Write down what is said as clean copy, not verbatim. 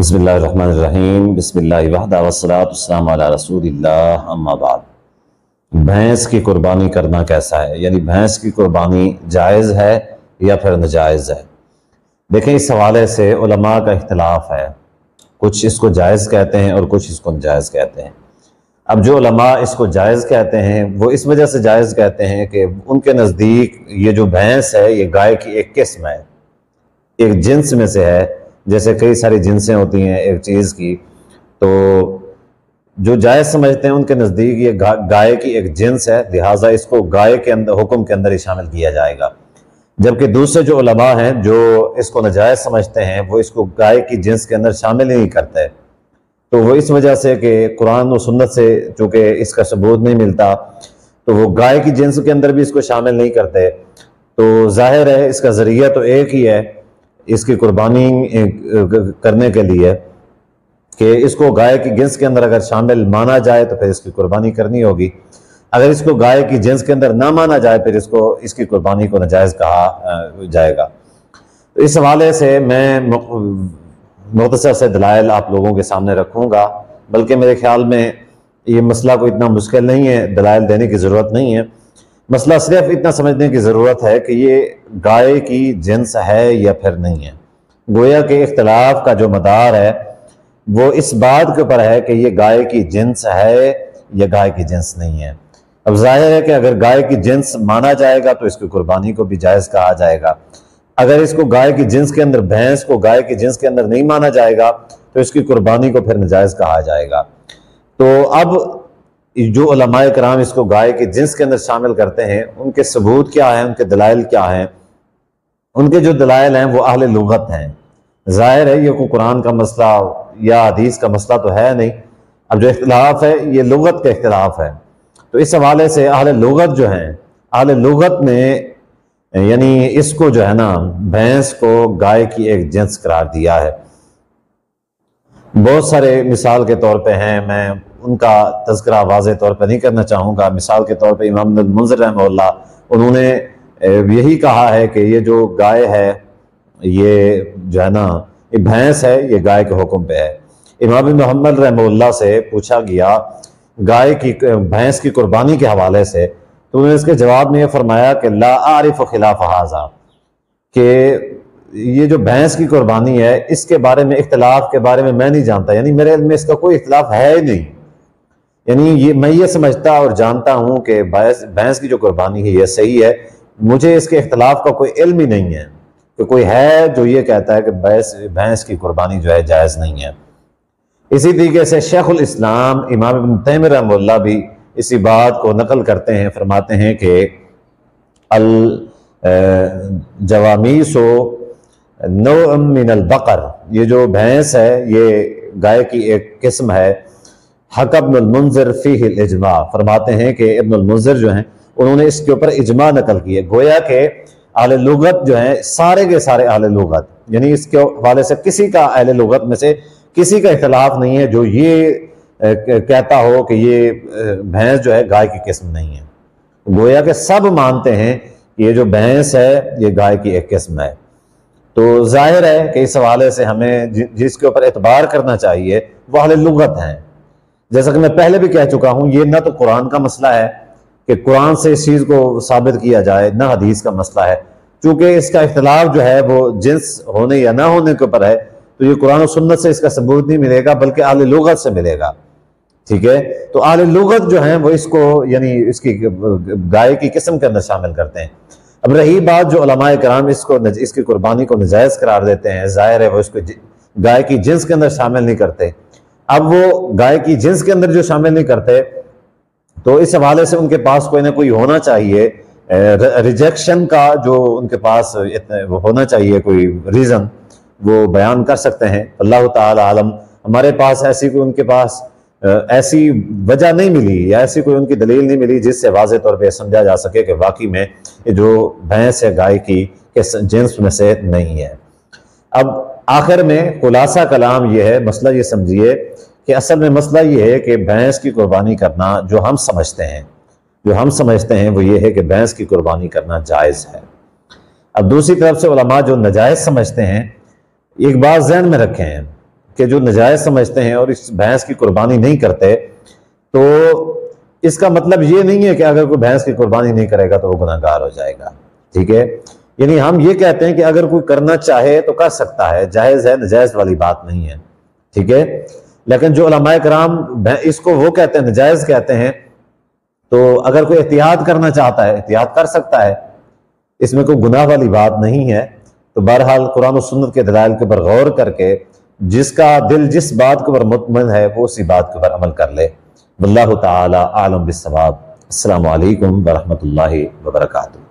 بسم اللہ الرحمن الرحیم، بسم اللہ وحدہ والصلاۃ والسلام علی رسول اللہ، اما بعد۔ بھینس کی قربانی کرنا کیسا ہے؟ یعنی بھینس کی قربانی جائز ہے یا پھر ناجائز ہے؟ دیکھیں، اس حوالے سے علماء کا اختلاف ہے۔ کچھ اس کو جائز کہتے ہیں اور کچھ اس کو ناجائز کہتے ہیں۔ اب جو علماء اس کو جائز کہتے ہیں وہ اس وجہ سے جائز کہتے ہیں کہ ان کے نزدیک یہ جو بھینس ہے یہ گائے کی ایک قسم ہے، ایک جنس میں سے ہے۔ جیسے کئی ساری جنسیں ہوتی ہیں ایک چیز کی، تو جو جائز سمجھتے ہیں ان کے نزدیک یہ گائے کی ایک جنس ہے، لہٰذا اس کو گائے کے اندر حکم کے اندر ہی شامل کیا جائے گا۔ جبکہ دوسرے جو علماء ہیں جو اس کو ناجائز سمجھتے ہیں وہ اس کو گائے کی جنس کے اندر شامل ہی نہیں کرتے، تو وہ اس وجہ سے کہ قرآن و سنت سے چونکہ اس کا ثبوت نہیں ملتا تو وہ گائے کی جنس کے اندر بھی اس کو شامل نہیں کرتے۔ تو ظاہر ہے اس کا ذریعہ تو ایک ہی ہے اس کی قربانی کرنے کے لیے کہ اس کو گائے کی جنس کے اندر اگر شامل مانا جائے تو پھر اس کی قربانی کرنی ہوگی، اگر اس کو گائے کی جنس کے اندر نہ مانا جائے پھر اس کی قربانی کو ناجائز کہا جائے گا۔ تو اس حوالے سے میں مختصر سے دلائل آپ لوگوں کے سامنے رکھوں گا، بلکہ میرے خیال میں یہ مسئلہ کوئی اتنا مشکل نہیں ہے، دلائل دینے کی ضرورت نہیں ہے۔ مسئلہ صرف اتنا سمجھنے کی ضرورت ہے کہ یہ گائے کی جنس ہے یا پھر نہیں ہے۔ گویا کہ اختلاف کا جو مدار ہے وہ اس بات کے اوپر ہے کہ یہ گائے کی جنس ہے یا گائے کی جنس نہیں ہے۔ اب ظاہر ہے کہ اگر گائے کی جنس مانا جائے گا تو اس کی قربانی کو بھی جائز کہا جائے گا، اگر اس کو گائے کی جنس کے اندر بھینس کو گائے کی جنس کے اندر نہیں مانا جائے گا تو اس کی قربانی کو پھر ناجائز کہا جائے گا۔ تو اب جو علماء کرام اس کو گائے کی جنس کے اندر شامل کرتے ہیں ان کے ثبوت کیا ہیں، ان کے دلائل کیا ہیں؟ ان کے جو دلائل ہیں وہ اہل لغت ہیں۔ ظاہر ہے یہ کوئی قرآن کا مسئلہ یا حدیث کا مسئلہ تو ہے نہیں، اب جو اختلاف ہے یہ لغت کا اختلاف ہے۔ تو اس حوالے سے اہل لغت جو ہیں، اہل لغت نے یعنی اس کو جو ہے نا بھینس کو گائے کی ایک جنس قرار دیا ہے۔ بہت سارے مثال کے طور پہ ہیں، میں ان کا تذکرہ واضح طور پہ نہیں کرنا چاہوں گا۔ مثال کے طور پہ امام ابن المنذر رحمہ اللہ انہوں نے یہی کہا ہے کہ یہ جو گائے ہے یہ جو ہے نا یہ بھینس ہے، یہ گائے کے حکم پہ ہے۔ امام ابن محمد رحمہ اللہ سے پوچھا گیا گائے کی بھینس کی قربانی کے حوالے سے، تو انہوں نے اس کے جواب میں یہ فرمایا کہ لا اعرف خلاف ھذا، کہ یہ جو بھینس کی قربانی ہے اس کے بارے میں اختلاف کے بارے میں نہیں جانتا، یعنی میرے علم میں اس کا کوئی اختلاف ہے ہی نہیں، یعنی میں یہ سمجھتا اور جانتا ہوں کہ بھینس کی جو قربانی ہے یہ صحیح ہے، مجھے اس کے اختلاف کا کوئی علم ہی نہیں ہے کہ کوئی ہے جو یہ کہتا ہے کہ بھینس کی قربانی جو ہے جائز نہیں ہے۔ اسی طریقے سے شیخ الاسلام امام ابن تیمیہ رحمہ اللہ بھی اسی بات کو نقل کرتے ہیں، فرماتے ہیں کہ الجوامیس نوع من البقر، یہ جو بھینس ہے یہ گائے کی ایک قسم ہے۔ حق ابن المنذر فیہ الاجماع، فرماتے ہیں کہ ابن المنذر جو ہیں انہوں نے اس کے اوپر اجماع نقل کی ہے۔ گویا کہ اہل لغت جو ہیں سارے کے سارے اہل لغت، یعنی اس کے حوالے سے کسی کا اہل لغت میں سے کسی کا اختلاف نہیں ہے جو یہ کہتا ہو کہ یہ بھینس جو ہے گائے کی قسم نہیں ہے۔ گویا کہ سب مانتے ہیں کہ یہ جو بھینس ہے یہ گائے کی ایک قسم ہے۔ تو ظاہر ہے کہ اس حوالے سے ہمیں جس کے اوپر اعتبار کرنا چاہیے وہ اہل لغت ہیں۔ جیسا کہ میں پہلے بھی کہہ چکا ہوں، یہ نہ تو قرآن کا مسئلہ ہے کہ قرآن سے اس چیز کو ثابت کیا جائے، نہ حدیث کا مسئلہ ہے، چونکہ اس کا اختلاف جو ہے وہ جنس ہونے یا نہ ہونے کے اوپر ہے، تو یہ قرآن و سنت سے اس کا ثبوت نہیں ملے گا بلکہ اہل لغت سے ملے گا، ٹھیک ہے؟ تو اہل لغت جو ہیں وہ اس کو یعنی اس کی گائے کی قسم کے اندر شامل کرتے ہیں۔ اب رہی بات جو علماء کرام اس کی قربانی کو ناجائز قرار دیتے ہیں، ظاہر ہے وہ اس کو گائے کی جنس کے اندر شامل نہیں کرتے۔ اب وہ گائے کی جنس کے اندر جو شامل نہیں کرتے تو اس حوالے سے ان کے پاس کوئی نہ کوئی ہونا چاہیے ریجیکشن کا، جو ان کے پاس ہونا چاہیے کوئی ریزن، وہ بیان کر سکتے ہیں۔ اللہ تعالی عالم، ہمارے پاس ایسی کوئی ان کے پاس ایسی وجہ نہیں ملی یا ایسی کوئی ان کی دلیل نہیں ملی جس سے واضح طور پہ سمجھا جا سکے کہ واقعی میں یہ جو بھینس ہے گائے کی جنس میں سے نہیں ہے۔ اب آخر میں خلاصہ کلام یہ ہے، مسئلہ یہ سمجھیے کہ اصل میں مسئلہ یہ ہے کہ بھینس کی قربانی کرنا جو ہم سمجھتے ہیں وہ یہ ہے کہ بھینس کی قربانی کرنا جائز ہے۔ اب دوسری طرف سے علماء جو ناجائز سمجھتے ہیں، ایک بات ذہن میں رکھیں کہ جو نجائز سمجھتے ہیں اور اس بھینس کی قربانی نہیں کرتے، تو اس کا مطلب یہ نہیں ہے کہ اگر کوئی بھینس کی قربانی نہیں کرے گا تو وہ گناہگار ہو جائے گا، ٹھیک ہے؟ یعنی ہم یہ کہتے ہیں کہ اگر کوئی کرنا چاہے تو کر سکتا ہے، جائز ہے، نجائز والی بات نہیں ہے، ٹھیک ہے؟ لیکن جو علماء کرام اس کو وہ کہتے ہیں، نجائز کہتے ہیں، تو اگر کوئی احتیاط کرنا چاہتا ہے احتیاط کر سکتا ہے، اس میں کوئی گناہ والی بات نہیں ہے۔ تو بہرحال قرآن و سنت کے دلائل کے اوپر غور کر کے جس کا دل جس بات کے اوپر مطمئن ہے وہ اسی بات کے اوپر عمل کر لے۔ واللہ تعالی اعلم بالصواب۔ السلام علیکم ورحمۃ اللہ وبرکاتہ۔